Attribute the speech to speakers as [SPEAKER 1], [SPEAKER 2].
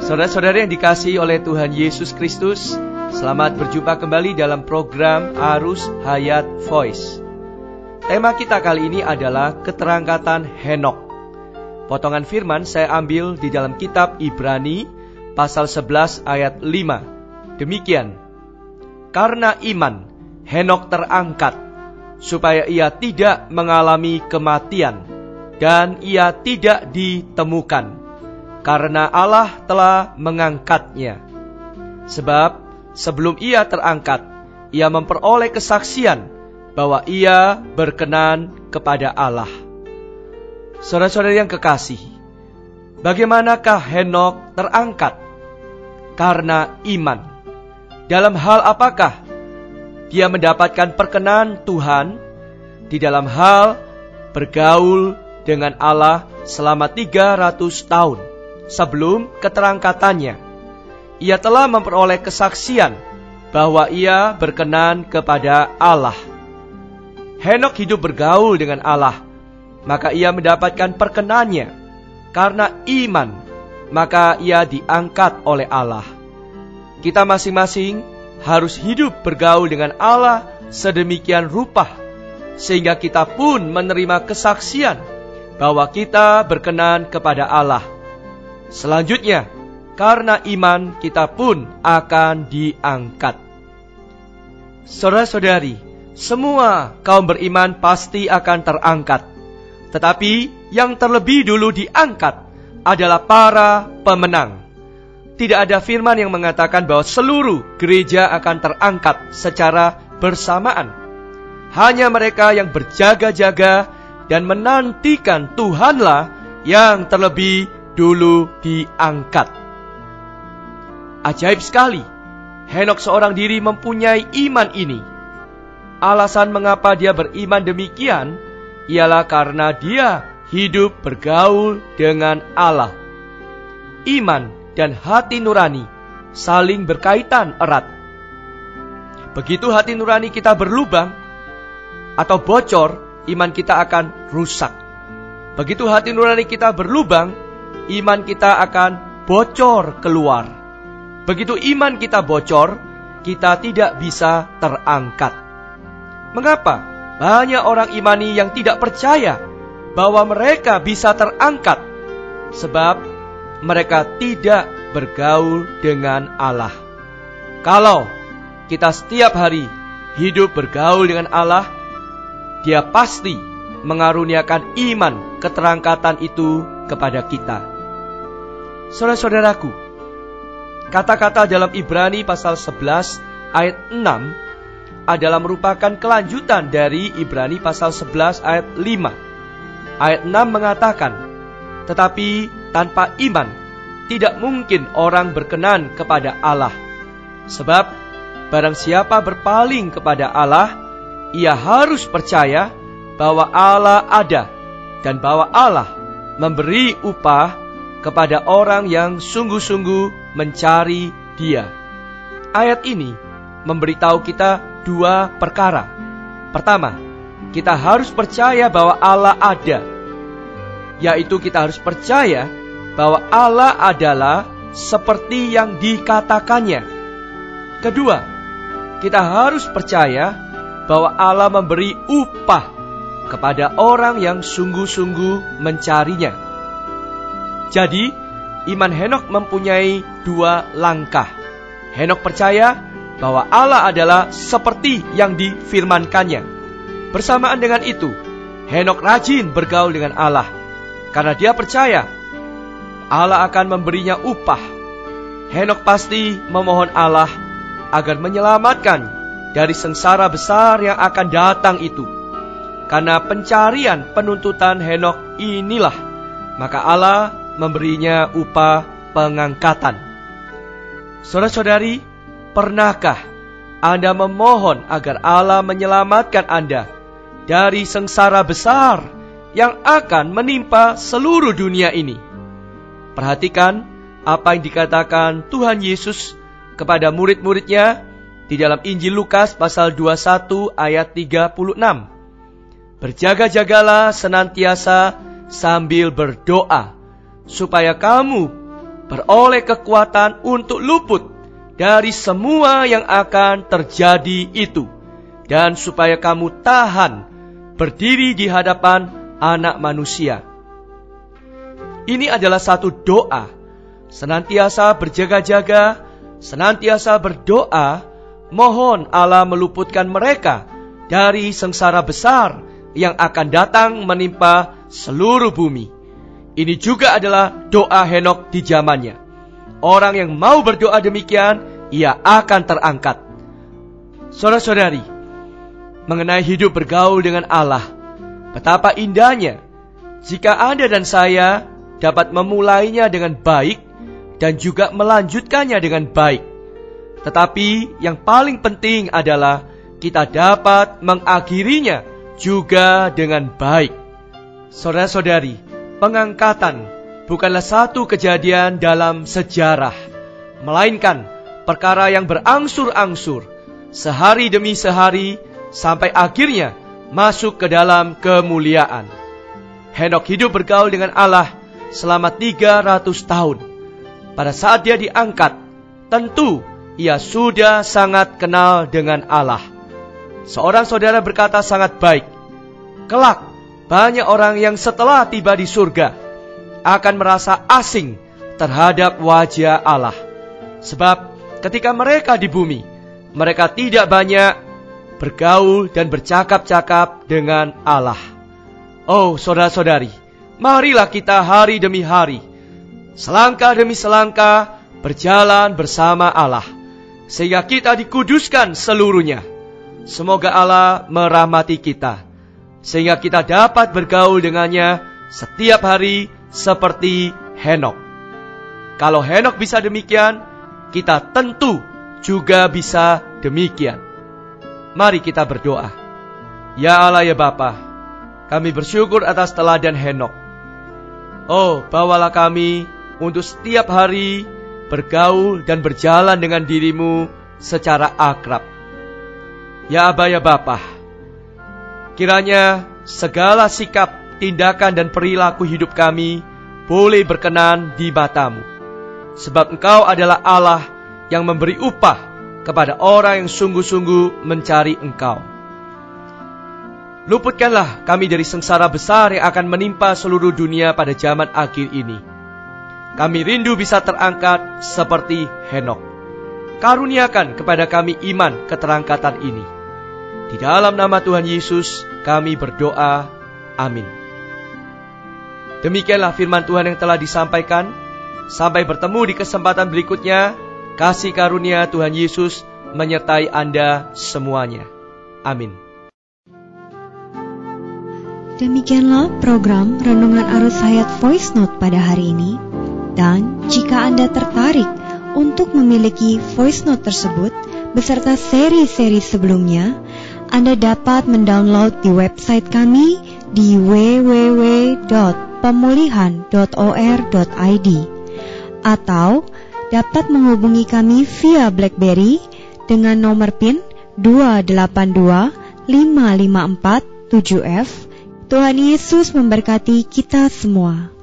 [SPEAKER 1] Saudara-saudara yang dikasihi oleh Tuhan Yesus Kristus, selamat berjumpa kembali dalam program Arus Hayat Voice. Tema kita kali ini adalah keterangkatan Henokh. Potongan firman saya ambil di dalam kitab Ibrani pasal 11 ayat 5. Demikian, karena iman Henokh terangkat, supaya ia tidak mengalami kematian, dan ia tidak ditemukan, karena Allah telah mengangkatnya. Sebab sebelum ia terangkat, ia memperoleh kesaksian bahwa ia berkenan kepada Allah. Saudara-saudara yang kekasih, bagaimanakah Henokh terangkat? Karena iman. Dalam hal apakah dia mendapatkan perkenan Tuhan? Di dalam hal bergaul dengan Allah selama 300 tahun sebelum keterangkatannya. Ia telah memperoleh kesaksian bahwa ia berkenan kepada Allah. Henokh hidup bergaul dengan Allah, maka ia mendapatkan perkenannya. Karena iman, maka ia diangkat oleh Allah. Kita masing-masing harus hidup bergaul dengan Allah sedemikian rupa, sehingga kita pun menerima kesaksian bahwa kita berkenan kepada Allah. Selanjutnya, karena iman kita pun akan diangkat. Saudara-saudari, semua kaum beriman pasti akan terangkat. Tetapi yang terlebih dulu diangkat adalah para pemenang. Tidak ada firman yang mengatakan bahwa seluruh gereja akan terangkat secara bersamaan. Hanya mereka yang berjaga-jaga dan menantikan Tuhanlah yang terlebih dulu diangkat. Ajaib sekali, Henokh seorang diri mempunyai iman ini. Alasan mengapa dia beriman demikian ialah karena dia hidup bergaul dengan Allah. Iman dan hati nurani saling berkaitan erat. Begitu hati nurani kita berlubang atau bocor, iman kita akan rusak. Begitu hati nurani kita berlubang, iman kita akan bocor keluar. Begitu iman kita bocor, kita tidak bisa terangkat. Mengapa banyak orang imani yang tidak percaya bahwa mereka bisa terangkat? Sebab mereka tidak bergaul dengan Allah. Kalau kita setiap hari hidup bergaul dengan Allah, Dia pasti mengaruniakan iman keterangkatan itu kepada kita. Saudara-saudaraku, kata-kata dalam Ibrani pasal 11 ayat 6 adalah merupakan kelanjutan dari Ibrani pasal 11 ayat 5. Ayat 6 mengatakan, tetapi tanpa iman tidak mungkin orang berkenan kepada Allah. Sebab barang siapa berpaling kepada Allah, ia harus percaya bahwa Allah ada dan bahwa Allah memberi upah kepada orang yang sungguh-sungguh mencari Dia. Ayat ini memberitahu kita dua perkara. Pertama, kita harus percaya bahwa Allah ada, yaitu kita harus percaya bahwa Allah adalah seperti yang dikatakannya. Kedua, kita harus percaya bahwa Allah memberi upah kepada orang yang sungguh-sungguh mencarinya. Jadi, iman Henokh mempunyai dua langkah. Henokh percaya bahwa Allah adalah seperti yang difirmankannya. Bersamaan dengan itu, Henokh rajin bergaul dengan Allah, karena dia percaya Allah akan memberinya upah. Henokh pasti memohon Allah agar menyelamatkan dari sengsara besar yang akan datang itu. Karena pencarian penuntutan Henokh inilah, maka Allah memberinya upah pengangkatan. Saudara-saudari, pernahkah Anda memohon agar Allah menyelamatkan Anda dari sengsara besar yang akan menimpa seluruh dunia ini? Perhatikan apa yang dikatakan Tuhan Yesus kepada murid-muridnya di dalam Injil Lukas pasal 21 ayat 36. Berjaga-jagalah senantiasa sambil berdoa, supaya kamu beroleh kekuatan untuk luput dari semua yang akan terjadi itu, dan supaya kamu tahan berdiri di hadapan Anak Manusia. Ini adalah satu doa. Senantiasa berjaga-jaga, senantiasa berdoa, mohon Allah meluputkan mereka dari sengsara besar yang akan datang menimpa seluruh bumi. Ini juga adalah doa Henokh di zamannya. Orang yang mau berdoa demikian, ia akan terangkat. Saudara-saudari, mengenai hidup bergaul dengan Allah, betapa indahnya jika Anda dan saya dapat memulainya dengan baik dan juga melanjutkannya dengan baik. Tetapi yang paling penting adalah kita dapat mengakhirinya juga dengan baik. Saudara-saudari, pengangkatan bukanlah satu kejadian dalam sejarah, melainkan perkara yang berangsur-angsur, sehari demi sehari, sampai akhirnya masuk ke dalam kemuliaan. Henokh hidup bergaul dengan Allah selama 300 tahun. Pada saat dia diangkat, tentu ia sudah sangat kenal dengan Allah. Seorang saudara berkata sangat baik, kelak banyak orang yang setelah tiba di surga akan merasa asing terhadap wajah Allah. Sebab ketika mereka di bumi, mereka tidak banyak bergaul dan bercakap-cakap dengan Allah. Oh saudara-saudari, marilah kita hari demi hari, selangkah demi selangkah berjalan bersama Allah, sehingga kita dikuduskan seluruhnya. Semoga Allah merahmati kita, sehingga kita dapat bergaul dengannya setiap hari seperti Henokh. Kalau Henokh bisa demikian, kita tentu juga bisa demikian. Mari kita berdoa. Ya Allah, ya Bapa, kami bersyukur atas teladan Henokh. Oh, bawalah kami untuk setiap hari bergaul dan berjalan dengan diri-Mu secara akrab. Ya Aba, ya Bapa, kiranya segala sikap, tindakan dan perilaku hidup kami boleh berkenan di mata-Mu. Sebab Engkau adalah Allah yang memberi upah kepada orang yang sungguh-sungguh mencari Engkau. Luputkanlah kami dari sengsara besar yang akan menimpa seluruh dunia pada zaman akhir ini. Kami rindu bisa terangkat seperti Henokh. Karuniakan kepada kami iman keterangkatan ini. Di dalam nama Tuhan Yesus kami berdoa. Amin. Demikianlah firman Tuhan yang telah disampaikan. Sampai bertemu di kesempatan berikutnya. Kasih karunia Tuhan Yesus menyertai Anda semuanya. Amin.
[SPEAKER 2] Demikianlah program Renungan Arus Hayat Voice Note pada hari ini. Dan jika Anda tertarik untuk memiliki voice note tersebut beserta seri-seri sebelumnya, Anda dapat mendownload di website kami di www.pemulihan.or.id atau dapat menghubungi kami via BlackBerry dengan nomor PIN 282554-7F. Tuhan Yesus memberkati kita semua.